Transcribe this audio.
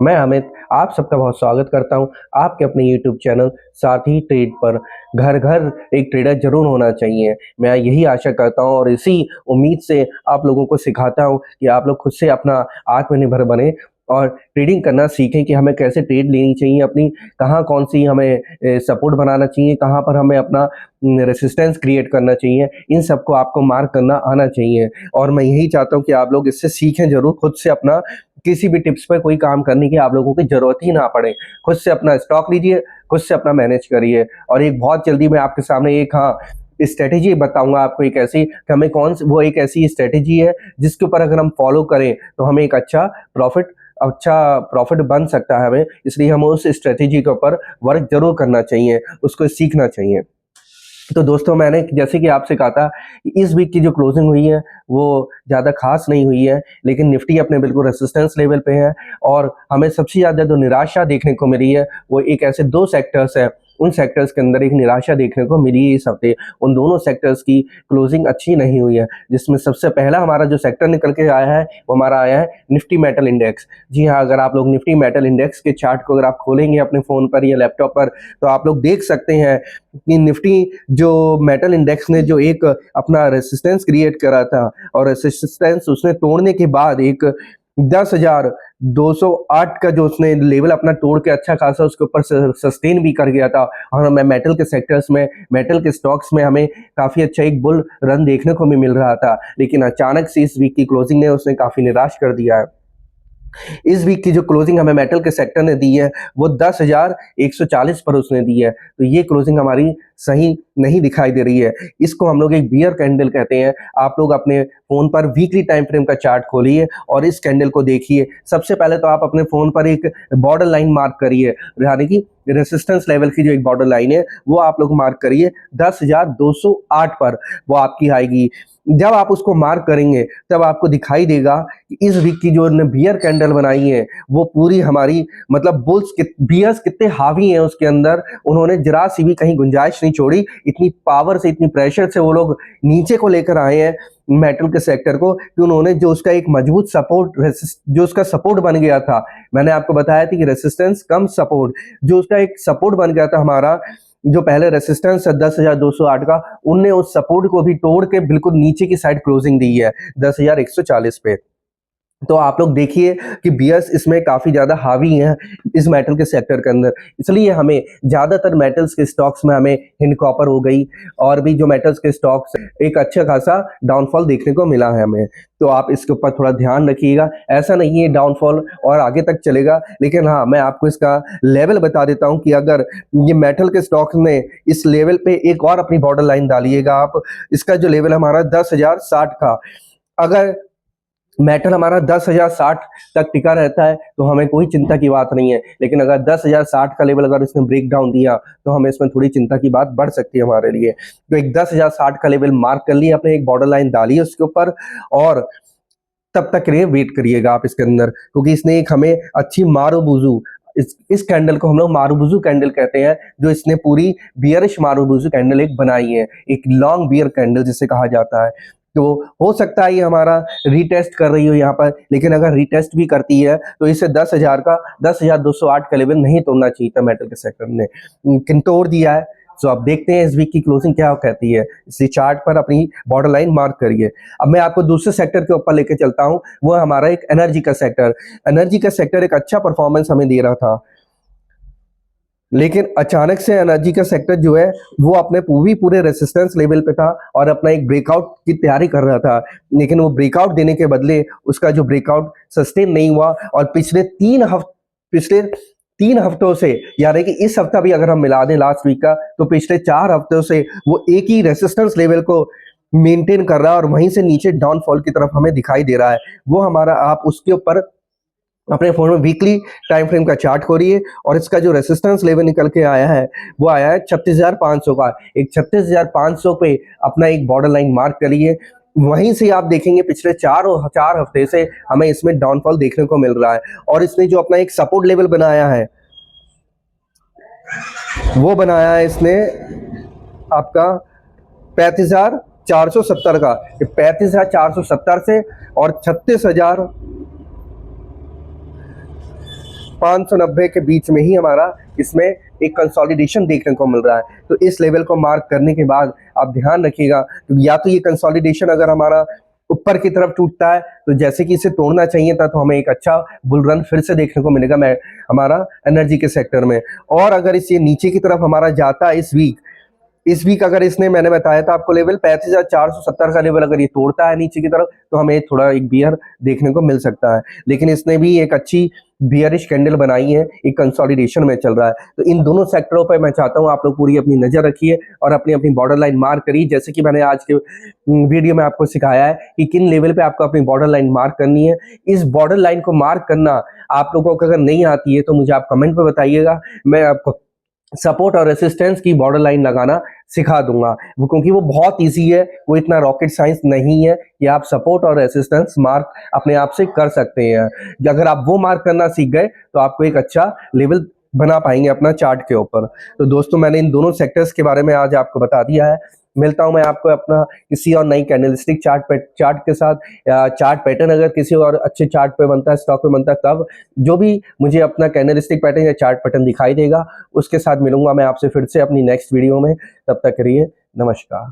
मैं अमित आप सबका बहुत स्वागत करता हूं आपके अपने YouTube चैनल साथी ट्रेड पर। घर घर एक ट्रेडर जरूर होना चाहिए, मैं यही आशा करता हूं और इसी उम्मीद से आप लोगों को सिखाता हूं कि आप लोग खुद से अपना आत्मनिर्भर बने और ट्रेडिंग करना सीखें कि हमें कैसे ट्रेड लेनी चाहिए, अपनी कहाँ कौन सी हमें सपोर्ट बनाना चाहिए, कहाँ पर हमें अपना रेसिस्टेंस क्रिएट करना चाहिए। इन सबको आपको मार्क करना आना चाहिए और मैं यही चाहता हूं कि आप लोग इससे सीखें जरूर, खुद से अपना किसी भी टिप्स पर कोई काम करने की आप लोगों की जरूरत ही ना पड़े। खुद से अपना स्टॉक लीजिए, खुद से अपना मैनेज करिए। और एक बहुत जल्दी मैं आपके सामने एक स्ट्रेटेजी बताऊंगा आपको, एक ऐसी कि हमें वो एक ऐसी स्ट्रेटेजी है जिसके ऊपर अगर हम फॉलो करें तो हमें एक अच्छा प्रॉफिट बन सकता है हमें। इसलिए हमें उस स्ट्रेटेजी के ऊपर वर्क जरूर करना चाहिए, उसको सीखना चाहिए। तो दोस्तों, मैंने जैसे कि आपसे कहा था, इस वीक की जो क्लोजिंग हुई है वो ज़्यादा खास नहीं हुई है, लेकिन निफ्टी अपने बिल्कुल रेसिस्टेंस लेवल पे है। और हमें सबसे ज़्यादा जो निराशा देखने को मिली है वो एक ऐसे दो सेक्टर्स है, उन सेक्टर्स के अंदर एक निराशा देखने को मिली है इस हफ्ते। उन दोनों सेक्टर्स की क्लोजिंग अच्छी नहीं हुई है, जिसमें सबसे पहला हमारा जो सेक्टर निकल के आया है वो हमारा आया है निफ्टी मेटल इंडेक्स। जी हाँ, अगर आप लोग निफ्टी मेटल इंडेक्स के चार्ट को अगर आप खोलेंगे अपने फ़ोन पर या लैपटॉप पर तो आप लोग देख सकते हैं कि निफ्टी जो मेटल इंडेक्स ने जो एक अपना रेसिस्टेंस क्रिएट करा था और रेसिस्टेंस उसने तोड़ने के बाद एक 10,208 का जो उसने लेवल अपना तोड़ के अच्छा खासा उसके ऊपर सस्टेन भी कर गया था। और हमें मेटल के सेक्टर्स में, मेटल के स्टॉक्स में हमें काफ़ी अच्छा एक बुल रन देखने को भी मिल रहा था, लेकिन अचानक से इस वीक की क्लोजिंग ने उसने काफ़ी निराश कर दिया है। इस वीक की जो क्लोजिंग हमें मेटल के सेक्टर ने दी है वो 10,140 पर उसने दी है, तो ये क्लोजिंग हमारी सही नहीं दिखाई दे रही है। इसको हम लोग एक बियर कैंडल कहते हैं। आप लोग अपने फोन पर वीकली टाइम फ्रेम का चार्ट खोलिए और इस कैंडल को देखिए। सबसे पहले तो आप अपने फोन पर एक बॉर्डर लाइन मार्क करिए, यानी कि रेसिस्टेंस लेवल की जो एक बॉर्डर लाइन है वो आप लोग मार्क करिए 10,208 पर, वो आपकी आएगी। जब आप उसको मार्क करेंगे तब आपको दिखाई देगा कि इस वीक की जो बियर कैंडल बनाई है वो पूरी हमारी मतलब बियर्स कितने हावी हैं उसके अंदर। उन्होंने जरा सी भी कहीं गुंजाइश नहीं छोड़ी, इतनी पावर से, इतनी प्रेशर से वो लोग नीचे को लेकर आए हैं मेटल के सेक्टर को कि उन्होंने जो उसका एक मजबूत सपोर्ट, जो उसका सपोर्ट बन गया था, मैंने आपको बताया था कि रेसिस्टेंस कम सपोर्ट, जो उसका एक सपोर्ट बन गया था हमारा, जो पहले रेसिस्टेंस है 10,208 का, उनने उस सपोर्ट को भी तोड़ के बिल्कुल नीचे की साइड क्लोजिंग दी है 10,140 पे। तो आप लोग देखिए कि बियर्स इसमें काफ़ी ज़्यादा हावी हैं इस मेटल के सेक्टर के अंदर। इसलिए हमें ज़्यादातर मेटल्स के स्टॉक्स में हमें हिंड कॉपर हो गई और भी जो मेटल्स के स्टॉक्स, एक अच्छा खासा डाउनफॉल देखने को मिला है हमें। तो आप इसके ऊपर थोड़ा ध्यान रखिएगा। ऐसा नहीं है डाउनफॉल और आगे तक चलेगा, लेकिन हाँ, मैं आपको इसका लेवल बता देता हूँ कि अगर ये मेटल के स्टॉक्स में इस लेवल पे एक और अपनी बॉर्डर लाइन डालिएगा आप, इसका जो लेवल हमारा 10,060 का, अगर मेटल हमारा 10,060 तक टिका रहता है तो हमें कोई चिंता की बात नहीं है, लेकिन अगर 10,060 का लेवल अगर इसने ब्रेक डाउन दिया तो हमें इसमें थोड़ी चिंता की बात बढ़ सकती है हमारे लिए। तो एक 10,060 का लेवल मार्क कर लिए अपने, एक बॉर्डर लाइन डालिए उसके ऊपर और तब तक के लिए वेट करिएगा आप इसके अंदर, क्योंकि इसने एक हमें अच्छी मारूबुजू, इस कैंडल को हम लोग मारूबुजू कैंडल कहते हैं, जो इसने पूरी बियरिश मारूबुजू कैंडल एक बनाई है, एक लॉन्ग बियर कैंडल जिसे कहा जाता है। तो हो सकता है ये हमारा रीटेस्ट कर रही हो यहाँ पर, लेकिन अगर रीटेस्ट भी करती है तो इसे 10,208 का लेवल नहीं तोड़ना चाहिए था मेटल के सेक्टर ने, लेकिन तोड़ दिया है। तो आप देखते हैं इस वीक की क्लोजिंग क्या कहती है। इसलिए चार्ट पर अपनी बॉर्डर लाइन मार्क करिए। अब मैं आपको दूसरे सेक्टर के ऊपर लेके चलता हूं, वो हमारा एक एनर्जी का सेक्टर। एनर्जी का सेक्टर एक अच्छा परफॉर्मेंस हमें दे रहा था, लेकिन अचानक से एनर्जी का सेक्टर जो है वो अपने पूरे रेसिस्टेंस लेवल पे था और अपना एक ब्रेकआउट की तैयारी कर रहा था, लेकिन वो ब्रेकआउट देने के बदले उसका जो ब्रेकआउट सस्टेन नहीं हुआ और पिछले 3 हफ्तों से, यानी कि इस हफ्ता भी अगर हम मिला दें लास्ट वीक का, तो पिछले 4 हफ्तों से वो एक ही रेसिस्टेंस लेवल को मेंटेन कर रहा है और वहीं से नीचे डाउनफॉल की तरफ हमें दिखाई दे रहा है। वो हमारा, आप उसके ऊपर अपने फोन में वीकली टाइम फ्रेम का चार्ट खोलिए और इसका जो रेसिस्टेंस लेवल निकल के आया है वो आया है 36,500 का। एक 36,500 पे अपना एक बॉर्डर लाइन मार्क करिए। वहीं से आप देखेंगे पिछले चार हफ्ते से हमें इसमें डाउनफॉल देखने को मिल रहा है और इसने जो अपना एक सपोर्ट लेवल बनाया है वो बनाया है इसने आपका 35,470 का। 35,470 से और 36,000 590 के बीच में ही हमारा इसमें एक कंसोलिडेशन देखने को मिल रहा है। तो इस लेवल को मार्क करने के बाद आप ध्यान रखिएगा, या तो ये कंसोलिडेशन अगर हमारा ऊपर की तरफ टूटता है तो जैसे कि इसे तोड़ना चाहिए था, तो हमें एक अच्छा बुल रन फिर से देखने को मिलेगा हमारा एनर्जी के सेक्टर में। और अगर इसे नीचे की तरफ हमारा जाता है इस वीक अगर इसने, मैंने बताया था आपको, लेवल 35,470 का लेवल अगर ये तोड़ता है नीचे की तरफ, तो हमें थोड़ा एक बियर देखने को मिल सकता है। लेकिन इसने भी एक अच्छी बियरिश कैंडल बनाई है, एक कंसोलिडेशन में चल रहा है। तो इन दोनों सेक्टरों पर मैं चाहता हूं आप लोग पूरी अपनी नजर रखिए और अपनी अपनी बॉर्डर लाइन मार्क करिए, जैसे कि मैंने आज के वीडियो में आपको सिखाया है कि किन लेवल पे आपको अपनी बॉर्डर लाइन मार्क करनी है। इस बॉर्डर लाइन को मार्क करना आप लोगों को अगर नहीं आती है तो मुझे आप कमेंट पे बताइएगा, मैं आपको सपोर्ट और रेसिस्टेंस की बॉर्डर लाइन लगाना सिखा दूंगा, क्योंकि वो बहुत इजी है, वो इतना रॉकेट साइंस नहीं है कि आप सपोर्ट और रेसिस्टेंस मार्क अपने आप से कर सकते हैं। अगर आप वो मार्क करना सीख गए तो आपको एक अच्छा लेवल बना पाएंगे अपना चार्ट के ऊपर। तो दोस्तों, मैंने इन दोनों सेक्टर्स के बारे में आज आपको बता दिया है। मिलता हूं मैं आपको अपना किसी और नई कैंडलस्टिक चार्ट के साथ, या चार्ट पैटर्न अगर किसी और अच्छे चार्ट पे बनता है, स्टॉक पे बनता है, तब जो भी मुझे अपना कैंडलस्टिक पैटर्न या चार्ट पैटर्न दिखाई देगा उसके साथ मिलूंगा मैं आपसे फिर से अपनी नेक्स्ट वीडियो में। तब तक के लिए नमस्कार।